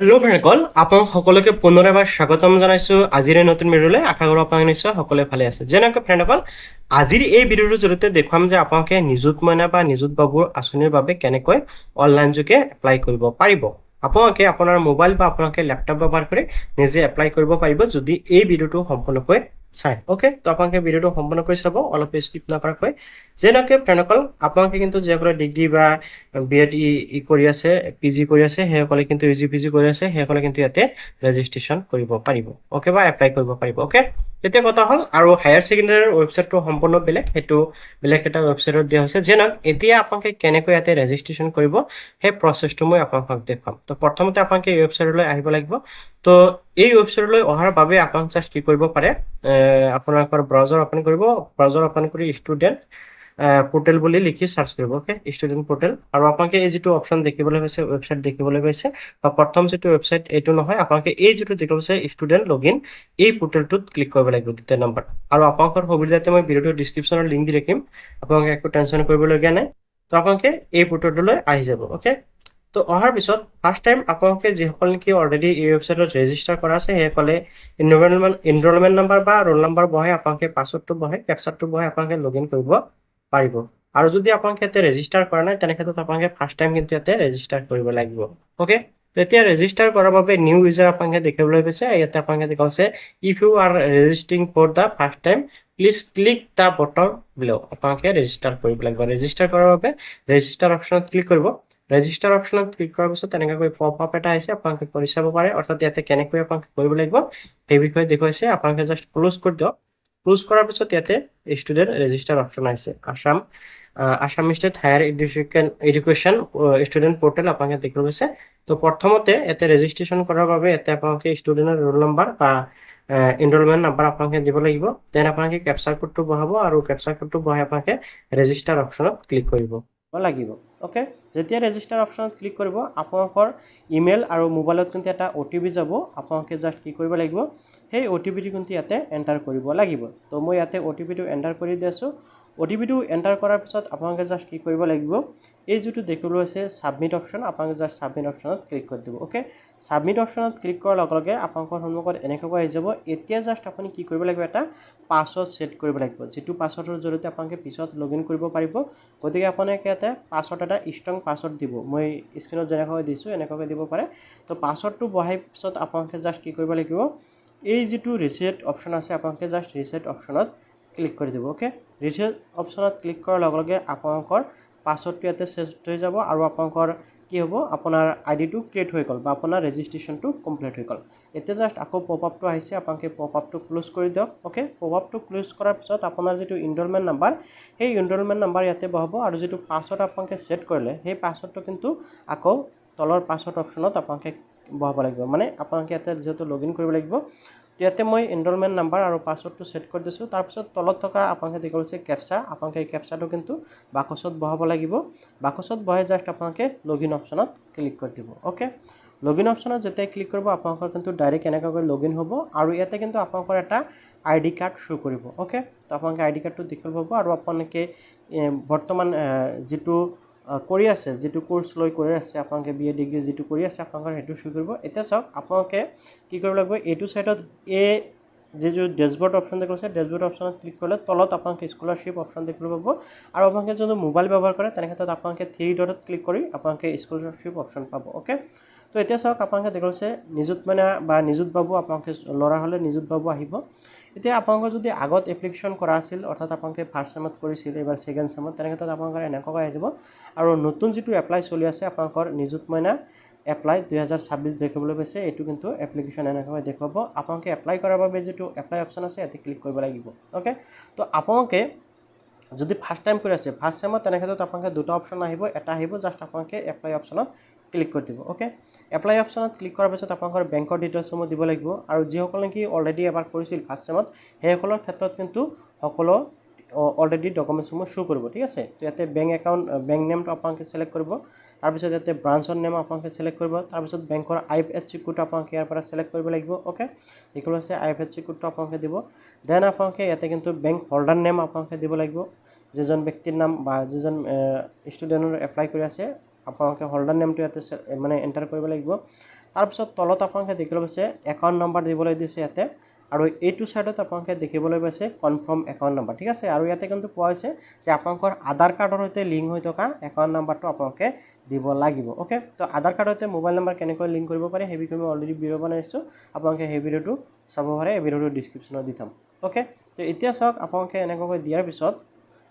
Hello' ফ্ৰেণ্ডসকল, আপোনালোক সকলোকে পুনৰ এবাৰ স্বাগতম জনাইছোঁ আজিৰ এই নতুন ভিডিঅ'লৈ। আশা কৰোঁ আপোনালোক নিশ্চয় সকলোৱে ভালে আছে। যেনেকৈ ফ্ৰেণ্ডসকল, আজিৰ এই ভিডিঅ'টোৰ জৰিয়তে দেখুৱাম যে আপোনালোকে নিযুত মইনা বা নিযুত বাবুৰ আঁচনিৰ বাবে কেনেকৈ অনলাইন যোগে এপ্লাই কৰিব পাৰিব। আপোনালোকে আপোনাৰ মোবাইল বা আপোনালোকে লেপটপ ব্যৱহাৰ কৰি নিজে এপ্লাই কৰিব পাৰিব যদি এই ভিডিঅ'টো সম্পূৰ্ণকৈ চাই। অ'কে, তো আপোনালোকে ভিডিঅ'টো সম্পূৰ্ণকৈ চাব, অলপ স্কিপ নকৰাকৈ। যেনেকৈ ফ্ৰেণ্ডসকল, আপোনালোকে কিন্তু যিসকলে ডিগ্ৰী বা বি এড কৰি আছে, পি জি কৰি আছে, সেইসকলে কিন্তু ইউ জি পি জি কৰি আছে, সেইসকলে কিন্তু ইয়াতে ৰেজিষ্ট্ৰেশ্যন কৰিব পাৰিব। অ'কে, বা এপ্লাই কৰিব পাৰিব। অ'কে, তেতিয়া কথা হ'ল আৰু হায়াৰ ছেকেণ্ডেৰীৰ ৱেবছাইটটো সম্পূৰ্ণ বেলেগ, সেইটো বেলেগ এটা ৱেবছাইটত দিয়া হৈছে। যেনক এতিয়া আপোনালোকে কেনেকৈ ইয়াতে ৰেজিষ্ট্ৰেশ্যন কৰিব সেই প্ৰচেছটো মই আপোনালোকক দেখুৱাম। তো প্ৰথমতে আপোনালোকে এই ৱেবছাইটলৈ আহিব লাগিব। তো এই ৱেবছাইটলৈ অহাৰ বাবে আপোনালোকে জাষ্ট কি কৰিব পাৰে, আপোনালোকৰ ব্ৰাউজাৰ অপেন কৰিব। ব্ৰাউজাৰ অপেন কৰি ষ্টুডেণ্ট পোৰ্টেল বুলি লিখি সাৰ্চ কৰিব। Okay, student portal. আৰু আপোনালোকে এই যিটো অপশ্যন দেখিবলৈ পাইছে, ৱেবছাইট দেখিবলৈ পাইছে, বা প্ৰথম যিটো ৱেবছাইট এইটো নহয়, আপোনালোকে এই যিটো দেখিব পাইছে ষ্টুডেণ্ট লগইন, এই পোৰ্টেলটোত ক্লিক কৰিব লাগিব দ্বিতীয় নম্বৰ। আৰু আপোনালোকৰ সুবিধাতে মই ভিডিঅ'টোৰ ডিছক্ৰিপশ্যনৰ লিংক দি ৰাখিম, আপোনালোকে একো টেনশ্যন কৰিবলগীয়া নাই। তো আপোনালোকে এই পোৰ্টেলটোলৈ আহি যাব। ওকে, তো অহাৰ পিছত ফাৰ্ষ্ট টাইম আপোনালোকে যিসকল নেকি অলৰেডি এই ৱেবছাইটত ৰেজিষ্টাৰ কৰা আছে, সেইসকলে এনৰলমেণ্ট নাম্বাৰ বা ৰোল নাম্বাৰ বহাই আপোনালোকে পাছৱৰ্ডটো বহাই কেপচাৰটো বহাই আপোনালোকে লগইন কৰিব পাৰিব। আৰু যদি আপোনালোকে ইয়াতে ৰেজিষ্টাৰ কৰা নাই, তেনেক্ষেত্ৰত আপোনালোকে ফাৰ্ষ্ট টাইম কিন্তু ইয়াতে ৰেজিষ্টাৰ কৰিব লাগিব। ওকে, তো এতিয়া ৰেজিষ্টাৰ কৰাৰ বাবে নিউ ইউজাৰ আপোনালোকে দেখিবলৈ পাইছে। ইয়াতে আপোনালোকে দেখা পাইছে if you are registering for the first time please click the button below'. আপোনালোকে ৰেজিষ্টাৰ কৰিব লাগিব। ৰেজিষ্টাৰ কৰাৰ বাবে ৰেজিষ্টাৰ অপশ্যনত ক্লিক কৰিব। ৰেজিষ্টাৰ অপশ্যনত ক্লিক কৰাৰ পিছত তেনেকৈ পপ আপ এটা আহিছে, আপোনালোকে কৰি চাব পাৰে। অৰ্থাৎ ইয়াতে কেনেকৈ আপোনালোকে কৰিব লাগিব সেই বিষয়ে দেখুৱাইছে। আপোনালোকে জাষ্ট ক্লোজ কৰি দিয়ক। ক্লোজ কৰাৰ পিছত ইয়াতে ষ্টুডেণ্ট ৰেজিষ্টাৰ অপশ্যন আহিছে, Assam state higher education student portal আপোনালোকে দেখিব পাইছে। তো প্ৰথমতে ইয়াতে ৰেজিষ্ট্ৰেশ্যন কৰাৰ বাবে ইয়াতে আপোনালোকে ষ্টুডেণ্টৰ ৰোল নাম্বাৰ বা এনৰলমেণ্ট নাম্বাৰ আপোনালোকে দিব লাগিব। দেন আপোনালোকে কেপচাৰ কোডটো বহাব, আৰু কেপচাৰ কোডটো বহাই আপোনালোকে ৰেজিষ্টাৰ অপশ্যনত ক্লিক কৰিব লাগিব। অ'কে, যেতিয়া ৰেজিষ্টাৰ অপশ্যনত ক্লিক কৰিব, আপোনালোকৰ ইমেইল আৰু মোবাইলত কিন্তু এটা OTP যাব। আপোনালোকে জাষ্ট কি কৰিব লাগিব, সেই OTPটো কিন্তু ইয়াতে এণ্টাৰ কৰিব লাগিব। তো মই ইয়াতে OTPটো এণ্টাৰ কৰি দি আছোঁ। OTPটো এণ্টাৰ কৰাৰ পিছত আপোনালোকে জাষ্ট কি কৰিব লাগিব, এই যিটো দেখিবলৈ আছে ছাবমিট অপশ্যন, আপোনালোকে জাষ্ট ছাবমিট অপশ্যনত ক্লিক কৰি দিব। অ'কে, ছাবমিট অপশ্যনত ক্লিক কৰাৰ লগে লগে আপোনালোকৰ সন্মুখত এনেকৈ আহি যাব। এতিয়া জাষ্ট আপুনি কি কৰিব লাগিব, এটা পাছৱৰ্ড ছেট কৰিব লাগিব, যিটো পাছৱৰ্ডৰ জৰিয়তে আপোনালোকে পিছত লগইন কৰিব পাৰিব। গতিকে আপোনালোকে ইয়াতে পাছৱৰ্ড এটা ষ্ট্ৰং পাছৱৰ্ড দিব। মই স্ক্ৰীনত যেনেকৈ দিছোঁ এনেকুৱাকৈ দিব পাৰে। তো পাছৱৰ্ডটো বহাৰ পিছত আপোনালোকে জাষ্ট কি কৰিব লাগিব, এই যিটো ৰিছেট অপশ্যন আছে, আপোনালোকে জাষ্ট ৰিছেট অপশ্যনত ক্লিক কৰি দিব। অ'কে, ৰিছেট অপশ্যনত ক্লিক কৰাৰ লগে লগে আপোনালোকৰ পাছৱৰ্ডটো ইয়াতে ছেট হৈ যাব, আৰু আপোনালোকৰ কি হ'ব, আপোনাৰ আইডিটো ক্ৰিয়েট হৈ গ'ল বা আপোনাৰ ৰেজিষ্ট্ৰেশ্যনটো কমপ্লিট হৈ গ'ল। এতিয়া জাষ্ট আকৌ পপ আপটো আহিছে, আপোনালোকে পপ আপটো ক্লোজ কৰি দিয়ক। অ'কে, পপ আপটো ক্লোজ কৰাৰ পিছত আপোনাৰ যিটো এনৰলমেণ্ট নাম্বাৰ, সেই এনৰলমেণ্ট নাম্বাৰ ইয়াতে বহাব, আৰু যিটো পাছৱৰ্ড আপোনালোকে ছেট কৰিলে সেই পাছৱৰ্ডটো কিন্তু আকৌ তলৰ পাছৱৰ্ড অপশ্যনত আপোনালোকে বহাব লাগিব। মানে আপোনালোকে ইয়াতে যিহেতু লগইন কৰিব লাগিব, ইয়াতে মই এনৰলমেণ্ট নাম্বাৰ আৰু পাছৱৰ্ডটো ছেট কৰি দিছোঁ। তাৰপিছত তলত থকা আপোনালোকে দেখি গৈছে কেপচা, আপোনালোকে এই কেপচাটো কিন্তু বাকচত বহাব লাগিব। বাকচত বহাই জাষ্ট আপোনালোকে লগইন অপশ্যনত ক্লিক কৰি দিব। অ'কে, লগইন অপশ্যনত যেতিয়া ক্লিক কৰিব, আপোনালোকৰ কিন্তু ডাইৰেক্ট এনেকুৱাকৈ লগইন হ'ব, আৰু ইয়াতে কিন্তু আপোনালোকৰ এটা ID কাৰ্ড শ্ব' কৰিব। অ'কে, তো আপোনালোকে ID কাৰ্ডটো দেখিব পাব, আৰু আপোনালোকে বৰ্তমান যিটো কৰি আছে, যিটো কোৰ্চ লৈ কৰি আছে, আপোনালোকে BA ডিগ্ৰী যিটো কৰি আছে, আপোনালোকৰ সেইটো শ্ব' কৰিব। এতিয়া চাওক, আপোনালোকে কি কৰিব লাগিব, এইটো ছাইডত এই যিটো ডেছবৰ্ড অপশ্যন দেখিছে, ডেছবৰ্ড অপশ্যনত ক্লিক কৰিলে তলত আপোনালোকে স্কলাৰশ্বিপ অপশ্যন দেখিব পাব, আৰু আপোনালোকে যদি মোবাইল ব্যৱহাৰ কৰে তেনেক্ষেত্ৰত আপোনালোকে 3 ডটত ক্লিক কৰি আপোনালোকে স্কলাৰশ্বিপ অপশ্যন পাব। অ'কে, তো এতিয়া চাওক, আপোনালোকে দেখিছে নিযুত মইনা বা নিযুত বাবু, আপোনালোকে ল'ৰা হ'লে নিযুত বাবু আহিব। এতিয়া আপোনালোকৰ যদি আগত এপ্লিকেশ্যন কৰা আছিল, অৰ্থাৎ আপোনালোকে ফাৰ্ষ্ট চেমত কৰিছিল, এইবাৰ ছেকেণ্ড চেমত, তেনেক্ষেত্ৰত আপোনালোকৰ এনেকুৱাকৈ আহি যাব। আৰু নতুন যিটো এপ্লাই চলি আছে আপোনালোকৰ নিযুত মইনা এপ্লাই 2026 দেখিবলৈ পাইছে, এইটো কিন্তু এপ্লিকেশ্যন এনেকৈ দেখুৱাব। আপোনালোকে এপ্লাই কৰাৰ বাবে যিটো এপ্লাই অপশ্যন আছে ইয়াতে ক্লিক কৰিব লাগিব। অ'কে, তো আপোনালোকে যদি ফাৰ্ষ্ট টাইম কৰি আছে ফাৰ্ষ্ট চেমত, তেনেক্ষেত্ৰত আপোনালোকে দুটা অপশ্যন আহিব। এটা আহিব জাষ্ট আপোনালোকে এপ্লাই অপশ্যনত ক্লিক কৰি দিব। অ'কে, এপ্লাই অপশ্যনত ক্লিক কৰাৰ পিছত আপোনালোকৰ বেংকৰ ডিটেইলছসমূহ দিব লাগিব, আৰু যিসকলে নেকি অলৰেডি এবাৰ কৰিছিল ফাৰ্ষ্ট চেমত, সেইসকলৰ ক্ষেত্ৰত কিন্তু সকলো অলৰেডি ডকুমেণ্টছসমূহ শ্ব' কৰিব। ঠিক আছে, তো ইয়াতে বেংক নেমটো আপোনালোকে ছিলেক্ট কৰিব। তাৰপিছত ইয়াতে ব্ৰাঞ্চৰ নেম আপোনালোকে ছিলেক্ট কৰিব। তাৰপিছত বেংকৰ IFSC কোড আপোনালোকে ইয়াৰ পৰা ছিলেক্ট কৰিব লাগিব। অ'কে, এইটো আছে IFSC কোডটো আপোনালোকে দিব। দেন আপোনালোকে ইয়াতে কিন্তু বেংক হোল্ডাৰ নেম আপোনালোকে দিব লাগিব, যিজন ব্যক্তিৰ নাম বা যিজন ষ্টুডেণ্টৰ এপ্লাই কৰি আছে, আপোনালোকে হোল্ডাৰ নেমটো ইয়াতে মানে এণ্টাৰ কৰিব লাগিব। তাৰপিছত তলত আপোনালোকে দেখিবলৈ পাইছে একাউণ্ট নম্বৰ দিবলৈ দিছে ইয়াতে আৰু এইটো সাইডত আপোনালোকে দেখিবলৈ পাইছে কনফাৰ্ম একাউণ্ট নম্বৰ ঠিক আছে আৰু ইয়াতে কিন্তু কোৱা হৈছে যে আপোনালোকৰ আধাৰ কাৰ্ডৰ সৈতে লিংক হৈ থকা একাউণ্ট নম্বৰটো আপোনালোকে দিব লাগিব ওকে তো আধাৰ কাৰ্ডৰ সৈতে মোবাইল নম্বৰ কেনেকৈ লিংক কৰিব পাৰে সেই বিষয়ে মই অলৰেডি ভিডিঅ' বনাইছোঁ আপোনালোকে সেই ভিডিঅ'টো চাব পাৰে এই ভিডিঅ'টো ডিছক্ৰিপশ্যনত দি থম ওকে তো এতিয়া চাওক আপোনালোকে এনেকৈ দিয়াৰ পিছত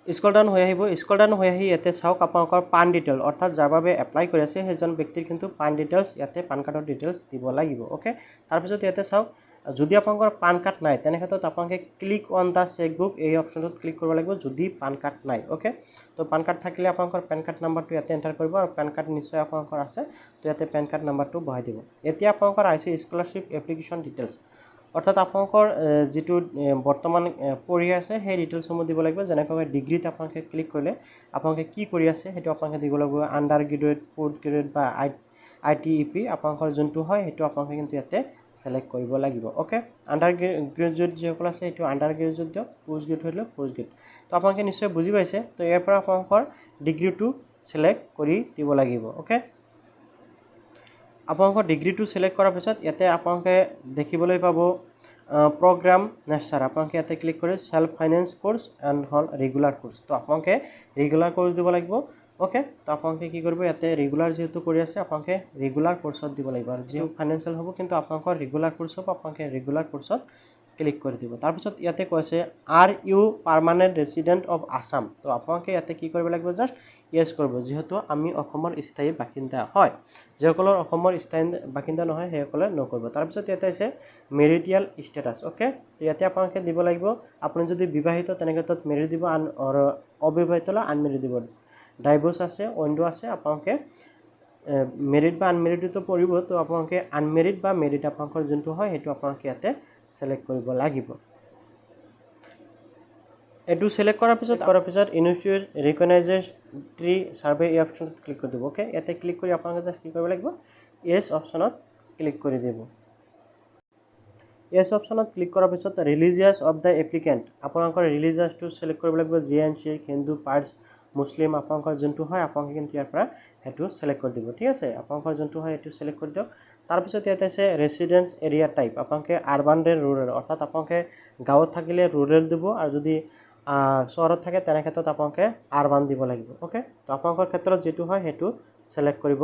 স্ক্ৰল ডাউন হৈ আহিব স্ক্ৰল ডাউন হৈ আহি ইয়াতে চাওক আপোনালোকৰ পান ডিটেইল অৰ্থাৎ যাৰ বাবে এপ্লাই কৰি আছে সেইজন ব্যক্তিৰ কিন্তু পান ডিটেইলছ ইয়াতে পান কাৰ্ডৰ ডিটেইলছ দিব লাগিব ওকে তাৰপিছত ইয়াতে চাওক যদি আপোনালোকৰ পান কাৰ্ড নাই তেনে ক্ষেত্ৰত আপোনালোকে ক্লিক অন দা চেকবুক এই অপশ্যনটোত ক্লিক কৰিব লাগিব যদি পান কাৰ্ড নাই ওকে তো পান কাৰ্ড থাকিলে আপোনালোকৰ পেন কাৰ্ড নাম্বাৰটো ইয়াতে এণ্টাৰ কৰিব আৰু পেন কাৰ্ড নিশ্চয় আপোনালোকৰ আছে তো ইয়াতে পেন কাৰ্ড নাম্বাৰটো বহাই দিব এতিয়া আপোনালোকৰ আহিছে স্কলাৰশ্বিপ এপ্লিকেশ্যন ডিটেইলছ অৰ্থাৎ আপোনালোকৰ যিটো বৰ্তমান পঢ়ি আছে সেই ডিটেইলছসমূহ দিব লাগিব যেনেকৈ ডিগ্ৰীত আপোনালোকে ক্লিক কৰিলে আপোনালোকে কি কৰি আছে সেইটো আপোনালোকে দিব লাগিব আণ্ডাৰ গ্ৰেজুৱেট পোষ্ট গ্ৰেজুৱেট বা ITEP আপোনালোকৰ যোনটো হয় সেইটো আপোনালোকে কিন্তু ইয়াতে সিলেক্ট কৰিব লাগিব ওকে আণ্ডাৰ গ্ৰেজুৱেট যিসকল আছে সেইটো আণ্ডাৰ গ্ৰেজুৱেট দিয়ক পোষ্ট গ্ৰেজুৱেট হ'লে পোষ্ট গ্ৰেজুৱেট তো আপোনালোকে নিশ্চয় বুজি পাইছে তো ইয়াৰ পৰা আপোনালোকৰ ডিগ্ৰীটো সিলেক্ট কৰি দিব লাগিব ওকে আপোনালোকৰ ডিগ্ৰীটো সিলেক্ট কৰাৰ পিছত ইয়াতে আপোনালোকে দেখিবলৈ পাব প্ৰগ্ৰাম নেচাৰ আপোনালোকে ইয়াতে ক্লিক কৰি self finance course and hall regular course তো আপোনালোকে ৰেগুলাৰ কোৰ্স দিব লাগিব ওকে তো আপোনালোকে কি কৰিব ইয়াতে ৰেগুলাৰ যেহেতু কৰি আছে আপোনালোকে ৰেগুলাৰ কোৰ্সত দিব লাগিব আৰু যে ফাইনেন্সিয়েল হ'ব কিন্তু আপোনালোকৰ ৰেগুলাৰ কোৰ্স হ'ব আপোনালোকে ৰেগুলাৰ কোৰ্সত ক্লিক কৰি দিব তাৰপিছত ইয়াতে কৈছে are you permanent resident of Assam তো আপোনালোকে ইয়াতে কি কৰিব লাগিব জাষ্ট ইয়েছ কৰিব যিহেতু আমি অসমৰ স্থায়ী বাসিন্দা হয় যিসকলৰ অসমৰ স্থায়ী বাসিন্দা নহয় সেইসকলে নকৰিব তাৰপিছত ইয়াতে আছে মেৰিটিয়েল ষ্টেটাছ ওকে তো ইয়াতে আপোনালোকে দিব লাগিব আপুনি যদি বিবাহিত তেনেক্ষেত্ৰত মেৰিট দিব আৰু অবিবাহিত হ'লে আনমেৰিড দিব ডাইভোৰ্স আছে উইন্ডো আছে আপোনালোকে মেৰিট বা আনমেৰিডটো পৰিব তো আপোনালোকে আনমেৰিড বা মেৰিট আপোনালোকৰ যোনটো হয় সেইটো আপোনালোকে ইয়াতে সিলেক্ট কৰিব লাগিব এটো সিলেক্ট কৰাৰ পিছত ইনস্টিটিউট ৰিকগনাইজেটৰি সাৰ্ভে এই অপশ্যনত ক্লিক কৰি দিব ওকে ইয়াতে ক্লিক কৰি আপোনালোকে জাষ্ট কি কৰিব লাগিব ইয়েছ অপশ্যনত ক্লিক কৰি দিব ইয়েছ অপশ্যনত ক্লিক কৰাৰ পিছত ৰিলিজিয়াছ অফ দ্য এপ্লিকেণ্ট আপোনালোকৰ ৰিলিজিয়াছটো সিলেক্ট কৰিব লাগিব জেএন শিখ হিন্দু পাৰ্চ মুছলিম আপোনালোকৰ যোনটো হয় আপোনালোকে কিন্তু ইয়াৰ পৰা সেইটো সিলেক্ট কৰি দিব ঠিক আছে আপোনালোকৰ যোনটো হয় সেইটো সিলেক্ট কৰি দিয়ক তাৰপিছত ইয়াতে আছে ৰেচিডেন্স এৰিয়া টাইপ আপোনালোকে আৰবান নে ৰুৰেল অৰ্থাৎ আপোনালোকে গাঁৱত থাকিলে ৰুৰেল দিব আৰু যদি চহৰত থাকে তেনে ক্ষেত্ৰত আপোনালোকে আৰবান দিব লাগিব ওকে তো আপোনালোকৰ ক্ষেত্ৰত যেটো হয় সেইটো সিলেক্ট কৰিব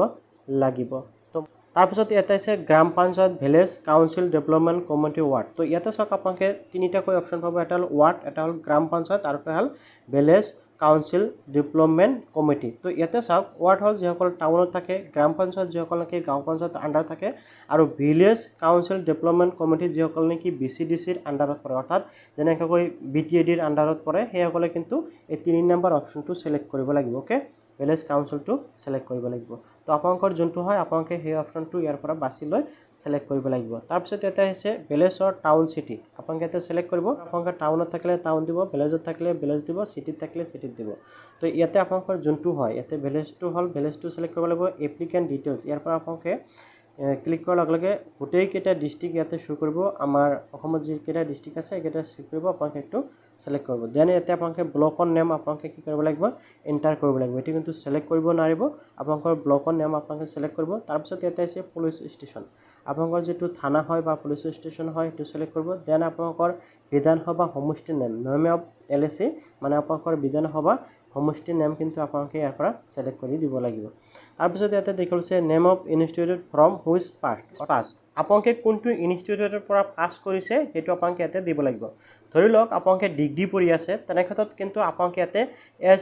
লাগিব তো তাৰপিছত ইয়াতে আছে গ্ৰাম panchayat village council development community ward তো ইয়াতে চাওক আপোনালোকে তিনিটাকৈ অপশ্যন পাব এটা হ'ল ৱাৰ্ড এটা হ'ল গ্ৰাম পঞ্চায়ত আৰু এটা হ'ল ভিলেজ কাউন্সিল ডেভেলপমেণ্ট কমিটি তো ইয়াতে চাওক ৱাৰ্ড হ'ল যিসকল টাউনত থাকে গ্ৰাম পঞ্চায়ত যিসকল নেকি গাঁও পঞ্চায়ত আণ্ডাৰ থাকে আৰু ভিলেজ কাউন্সিল ডেভেলপমেণ্ট কমিটি যিসকল নেকি BCDCৰ আণ্ডাৰত পৰে অৰ্থাৎ যেনেকৈ BTADৰ আণ্ডাৰত পৰে সেইসকলে কিন্তু এই 3 নম্বৰ অপশ্যনটো সিলেক্ট কৰিব লাগিব ওকে ভিলেজ কাউন্সিলটো সিলেক্ট কৰিব লাগিব তো আপোনালোকৰ যোনটো হয় আপোনালোকে সেই অপশ্যনটো ইয়াৰ পৰা বাছি লৈ সিলেক্ট কৰিব লাগিব তাৰপিছত ইয়াতে আছে ভিলেজ অৰ টাউন সিটি আপোনালোকে ইয়াতে সিলেক্ট কৰিব আপোনালোকে টাউনত থাকিলে টাউন দিব ভিলেজত থাকিলে ভিলেজ দিব সিটিত থাকিলে সিটিত দিব তো ইয়াতে আপোনালোকৰ যোনটো হয় ইয়াতে ভিলেজটো হ'ল ভিলেজটো সিলেক্ট কৰিব লাগিব এপ্লিকেণ্ট ডিটেইলছ ইয়াৰ পৰা আপোনালোকে ক্লিক কৰাৰ লগে লগে গোটেইকেইটা ডিষ্ট্ৰিক্ট ইয়াতে শ্ব' কৰিব আমাৰ অসমত যিকেইটা ডিষ্ট্ৰিক্ট আছে এইকেইটা শ্ব' কৰিব আপোনালোকে এইটো সিলেক্ট কৰিব দেন ইয়াতে আপোনালোকে ব্লকৰ নেম আপোনালোকে কি কৰিব লাগিব এণ্টাৰ কৰিব লাগিব এটো কিন্তু সিলেক্ট কৰিব নোৱাৰিব আপোনালোকৰ ব্লকৰ নেম আপোনালোকে সিলেক্ট কৰিব তাৰপিছত ইয়াতে আছে পুলিচ ষ্টেচন আপোনালোকৰ যেটো থানা হয় বা পুলিচ ষ্টেচন হয় সেইটো সিলেক্ট কৰিব দেন আপোনালোকৰ বিধানসভা সমষ্টি নেম নেম অফ LAC মানে আপোনালোকৰ বিধানসভা সমষ্টি নেম কিন্তু আপোনালোকে ইয়াৰ পৰা সিলেক্ট কৰি দিব লাগিব তাৰপিছত ইয়াতে দেখিছে name of institute from which pass আপোনালোকে কোনটো ইনষ্টিটিউটৰ পৰা পাছ কৰিছে সেইটো আপোনালোকে ইয়াতে দিব লাগিব ধৰি লওক আপোনালোকে ডিগ্ৰী পঢ়ি আছে তেনে ক্ষেত্ৰত কিন্তু আপোনালোকে ইয়াতে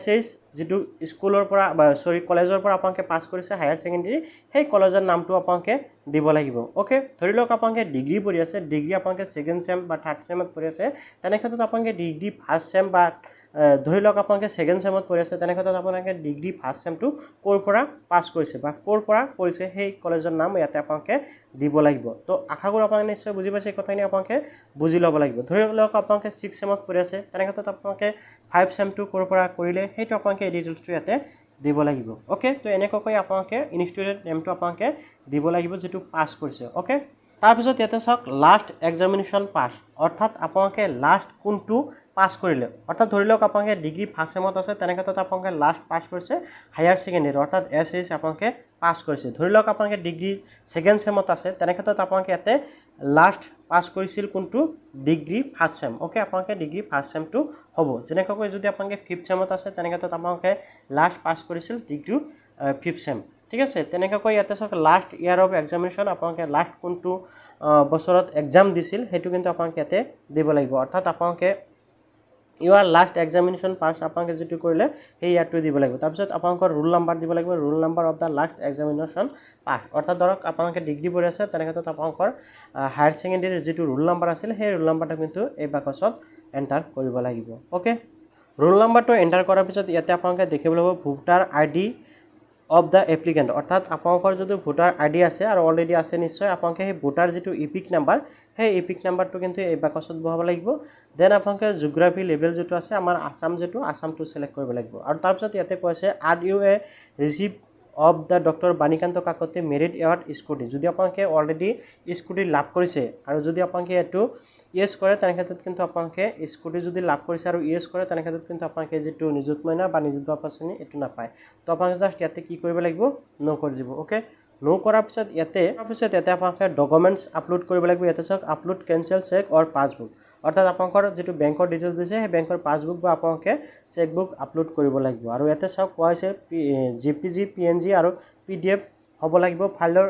SH যেটো স্কুলৰ পৰা বা কলেজৰ পৰা আপোনালোকে পাছ কৰিছে হায়াৰ সেকেন্ডাৰী সেই কলেজৰ নামটো আপোনালোকে দিব লাগিব ওকে ধৰি লওক আপোনালোকে ডিগ্ৰী পঢ়ি আছে ডিগ্ৰী আপোনালোকে সেকেন্ড সেম বা থাৰ্ড সেমত পঢ়ি আছে তেনে ক্ষেত্ৰত আপোনালোকে ডিগ্ৰী ফাৰ্ষ্ট সেম বা ধৰি লওক আপোনালোকে সেকেন্ড সেমত পঢ়ি আছে তেনে ক্ষেত্ৰত আপোনালোকে ডিগ্ৰী ফাৰ্ষ্ট সেমটো ক'ৰ পৰা পাছ কৰিছে বা ক'ৰ পৰা কৰিছে সেই কলেজৰ নাম ইয়াতে আপোনালোকে দিব লাগিব তো আশা কৰো আপোনালোকে নিশ্চয় বুজি পাইছে কথাখিনি আপোনালোকে বুজি ল'ব লাগিব ধৰি লওক আপোনালোকে 6 সেমত পঢ়ি আছে তেনে ক্ষেত্ৰত আপোনালোকে 5 সেমটো ক'ৰ পৰা কৰিলে সেইটো আপোনালোকে ডিটেইলছটো ইয়াতে দিব লাগিব ওকে তো এনেকৈ আপোনালোকে ইনষ্টিটিউট নেমটো আপোনালোকে দিব লাগিব যেটো পাছ কৰিছে ওকে তাৰপিছত ইয়াতে চাওক লাষ্ট এক্সামিনেশ্যন পাছ, অৰ্থাৎ আপোনালোকে লাষ্ট কোনটো পাছ কৰিলে, অৰ্থাৎ ধৰি লওক আপোনালোকে ডিগ্ৰী ফাৰ্ষ্ট চেমত আছে, তেনে ক্ষেত্ৰত আপোনালোকে লাষ্ট পাছ কৰিছে হায়াৰ ছেকেণ্ডেৰী অৰ্থাৎ SH আপোনালোকে পাছ কৰিছে। ধৰি লওক আপোনালোকে ডিগ্ৰী ছেকেণ্ড চেমত আছে, তেনে ক্ষেত্ৰত আপোনালোকে ইয়াতে লাষ্ট পাছ কৰিছিল কোনটো ডিগ্ৰী ফাৰ্ষ্ট চেম। অ'কে, আপোনালোকে ডিগ্ৰী ফাৰ্ষ্ট চেমটো হ'ব। যেনেকৈ যদি আপোনালোকে ফিফ্থ চেমত আছে, তেনে ক্ষেত্ৰত আপোনালোকে লাষ্ট পাছ কৰিছিল ডিগ্ৰী ফিফ্থ চেম। ঠিক আছে, তেনেকৈ ইয়াতে চাওক লাষ্ট ইয়াৰ অফ এক্সামিনেশ্যন, আপোনালোকে লাষ্ট কোনটো বছৰত এক্সাম দিছিল সেইটো কিন্তু আপোনালোকে ইয়াতে দিব লাগিব। অৰ্থাৎ আপোনালোকে ইউআৰ লাষ্ট এক্সামিনেশ্যন পাছ আপোনালোকে যিটো কৰিলে সেই ইয়াৰটো দিব লাগিব। তাৰপিছত আপোনালোকৰ ৰোল নাম্বাৰ দিব লাগিব, roll number of the last examination pass. অৰ্থাৎ ধৰক আপোনালোকে ডিগ্ৰী পঢ়ি আছে, তেনে ক্ষেত্ৰত আপোনালোকৰ হায়াৰ ছেকেণ্ডেৰীৰ যিটো ৰোল নাম্বাৰ আছিল সেই ৰোল নাম্বাৰটো কিন্তু এই বাকচত এণ্টাৰ কৰিব লাগিব। অ'কে, ৰোল নাম্বাৰটো এণ্টাৰ কৰাৰ পিছত ইয়াতে আপোনালোকে দেখিবলৈ পাব voter ID of the applicant, অৰ্থাৎ আপোনালোকৰ যদি ভোটাৰ ID আছে আৰু অলৰেডি আছে নিশ্চয়, আপোনালোকে সেই ভোটাৰ যিটো ইপিক নাম্বাৰ সেই ইপিক নাম্বাৰটো কিন্তু এই বাকচত বহাব লাগিব। দেন আপোনালোকে জিঅ'গ্ৰাফী লেভেল যিটো আছে আমাৰ আছাম যিটো আছামটো চিলেক্ট কৰিব লাগিব। আৰু তাৰপিছত ইয়াতে কৈছে are you a receive of the doctor Banikanta Kakati merit award scooty, যদি আপোনালোকে অলৰেডি স্কুটি লাভ কৰিছে আৰু যদি আপোনালোকে এইটো ইয়েছ কৰে তেনে ক্ষেত্ৰত কিন্তু আপোনালোকে স্কুটি যদি লাভ কৰিছে আৰু ইয়েছ কৰে তেনে ক্ষেত্ৰত কিন্তু আপোনালোকে যিটো নিযুত মইনা বা নিযুত বাবু আঁচনি এইটো নাপায়। তো আপোনালোকে জাষ্ট ইয়াতে কি কৰিব লাগিব, ন' কৰি দিব। অ'কে, ন' কৰাৰ পিছত ইয়াতে আপোনালোকে ডকুমেণ্টছ আপলোড কৰিব লাগিব। ইয়াতে চাওক আপলোড কেঞ্চেল চেক অৰ পাছবুক, অৰ্থাৎ আপোনালোকৰ যিটো বেংকৰ ডিটেইলছ দিছে সেই বেংকৰ পাছবুক বা আপোনালোকে চেকবুক আপলোড কৰিব লাগিব। আৰু ইয়াতে চাওক কোৱা হৈছে JPG PNG আৰু PDF হ'ব লাগিব ফাইলৰ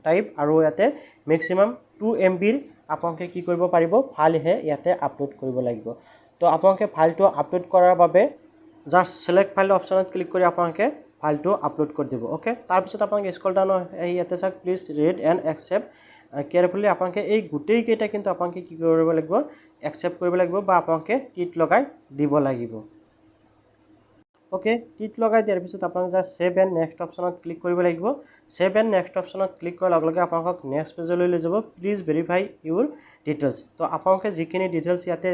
টাইপ, আৰু ইয়াতে মেক্সিমাম 2 MBৰ আপোনালোকে কি কৰিব পাৰিব, ফাইলহে ইয়াতে আপলোড কৰিব লাগিব। তো আপোনালোকে ফাইলটো আপলোড কৰাৰ বাবে জাষ্ট চিলেক্ট ফাইল অপশ্যনত ক্লিক কৰি আপোনালোকে ফাইলটো আপলোড কৰি দিব। অ'কে, তাৰপিছত আপোনালোকে স্ক্ৰল ডাউন ইয়াতে চাওক please read and accept carefully, আপোনালোকে এই গোটেইকেইটা কিন্তু আপোনালোকে কি কৰিব লাগিব, একচেপ্ট কৰিব লাগিব বা আপোনালোকে টিক লগাই দিব লাগিব। অ'কে, টিক লগাই দিয়াৰ পিছত আপোনালোকে জাষ্ট ছেভ এণ্ড নেক্সট অপশ্যনত ক্লিক কৰিব লাগিব। ছেভ এণ্ড নেক্সট অপশ্যনত ক্লিক কৰাৰ লগে লগে আপোনালোকক নেক্সট পেজলৈ লৈ যাব, প্লিজ ভেৰিফাই ইউৰ ডিটেইলছ। তো আপোনালোকে যিখিনি ডিটেইলছ ইয়াতে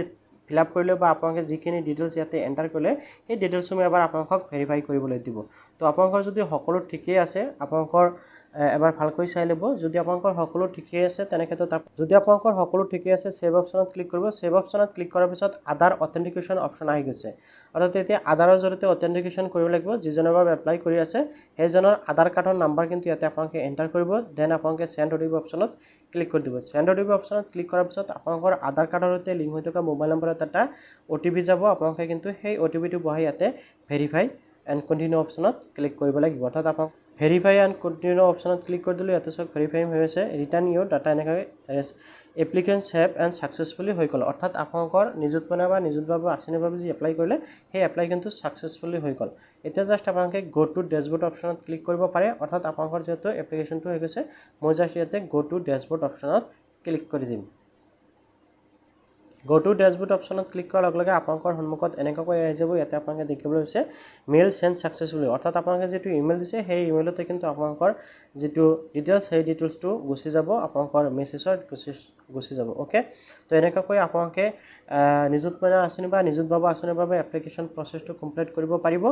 ফিল আপ কৰিলে বা আপোনালোকে যিখিনি ডিটেইলছ ইয়াতে এণ্টাৰ কৰিলে সেই ডিটেইলছসমূহ এবাৰ আপোনালোকক ভেৰিফাই কৰিবলৈ দিব। তো আপোনালোকৰ যদি সকলো ঠিকেই আছে আপোনালোকৰ এবাৰ ভালকৈ চাই ল'ব। যদি আপোনালোকৰ সকলো ঠিকেই আছে তেনে ক্ষেত্ৰত যদি আপোনালোকৰ সকলো ঠিকেই আছে ছেভ অপশ্যনত ক্লিক কৰিব। ছেভ অপশ্যনত ক্লিক কৰাৰ পিছত আধাৰ অথেণ্টিকেশ্যন অপশ্যন আহি গৈছে, অৰ্থাৎ এতিয়া আধাৰৰ জৰিয়তে অথেণ্টিকেশ্যন কৰিব লাগিব। যিজনৰ বাবে এপ্লাই কৰি আছে সেইজনৰ আধাৰ কাৰ্ডৰ নাম্বাৰ কিন্তু ইয়াতে আপোনালোকে এণ্টাৰ কৰিব। দেন আপোনালোকে চেণ্ড OTP অপশ্যনত ক্লিক কৰি দিব। চেণ্ড OTP অপশ্যনত ক্লিক কৰাৰ পিছত আপোনালোকৰ আধাৰ কাৰ্ডৰ সৈতে লিংক হৈ থকা মোবাইল নম্বৰত এটা OTP যাব। আপোনালোকে কিন্তু সেই OTPটো বহাই ইয়াতে ভেৰিফাই এণ্ড কণ্টিনিউ অপশ্যনত ক্লিক কৰিব লাগিব। অৰ্থাৎ আপোনাক ভেৰিফাই এণ্ড কণ্টিনিউ অপশ্যনত ক্লিক কৰি দিলোঁ। ইয়াতে চাওক ভেৰিফাই হৈ আছে, ৰিটাৰ্ণ ইউৰ ডাটা এনেকৈ এপ্লিকেণ্টছ হেভ এণ্ড ছাকচেছফুলি হৈ গ'ল। অৰ্থাৎ আপোনালোকৰ নিযুত মইনা বা নিযুত বাবু আঁচনিৰ বাবে যি এপ্লাই কৰিলে সেই এপ্লাই কিন্তু ছাকচেছফুলি হৈ গ'ল। এতিয়া জাষ্ট আপোনালোকে গ' টু ডেছবৰ্ড অপশ্যনত ক্লিক কৰিব পাৰে। অৰ্থাৎ আপোনালোকৰ যিহেতু এপ্লিকেশ্যনটো হৈ গৈছে, মই জাষ্ট ইয়াতে গ' টু ডেছবৰ্ড অপশ্যনত ক্লিক কৰি দিম। গ' টু ডেছবৰ্ড অপশ্যনত ক্লিক কৰাৰ লগে লগে আপোনালোকৰ সন্মুখত এনেকুৱাকৈ আহি যাব। ইয়াতে আপোনালোকে দেখিবলৈ হৈছে মেইল চেণ্ড ছাকচেছফুলি, অৰ্থাৎ আপোনালোকে যিটো ইমেইল দিছে সেই ইমেইলতে কিন্তু আপোনালোকৰ যিটো ডিটেইলছ সেই ডিটেইলছটো গুচি যাব, আপোনালোকৰ মেছেজত গুচি যাব। অ'কে, তো এনেকুৱাকৈ আপোনালোকে নিযুত মইনা আঁচনি বা নিযুত বাবু আঁচনিৰ বাবে এপ্লিকেশ্যন প্ৰচেছটো কমপ্লিট কৰিব পাৰিব।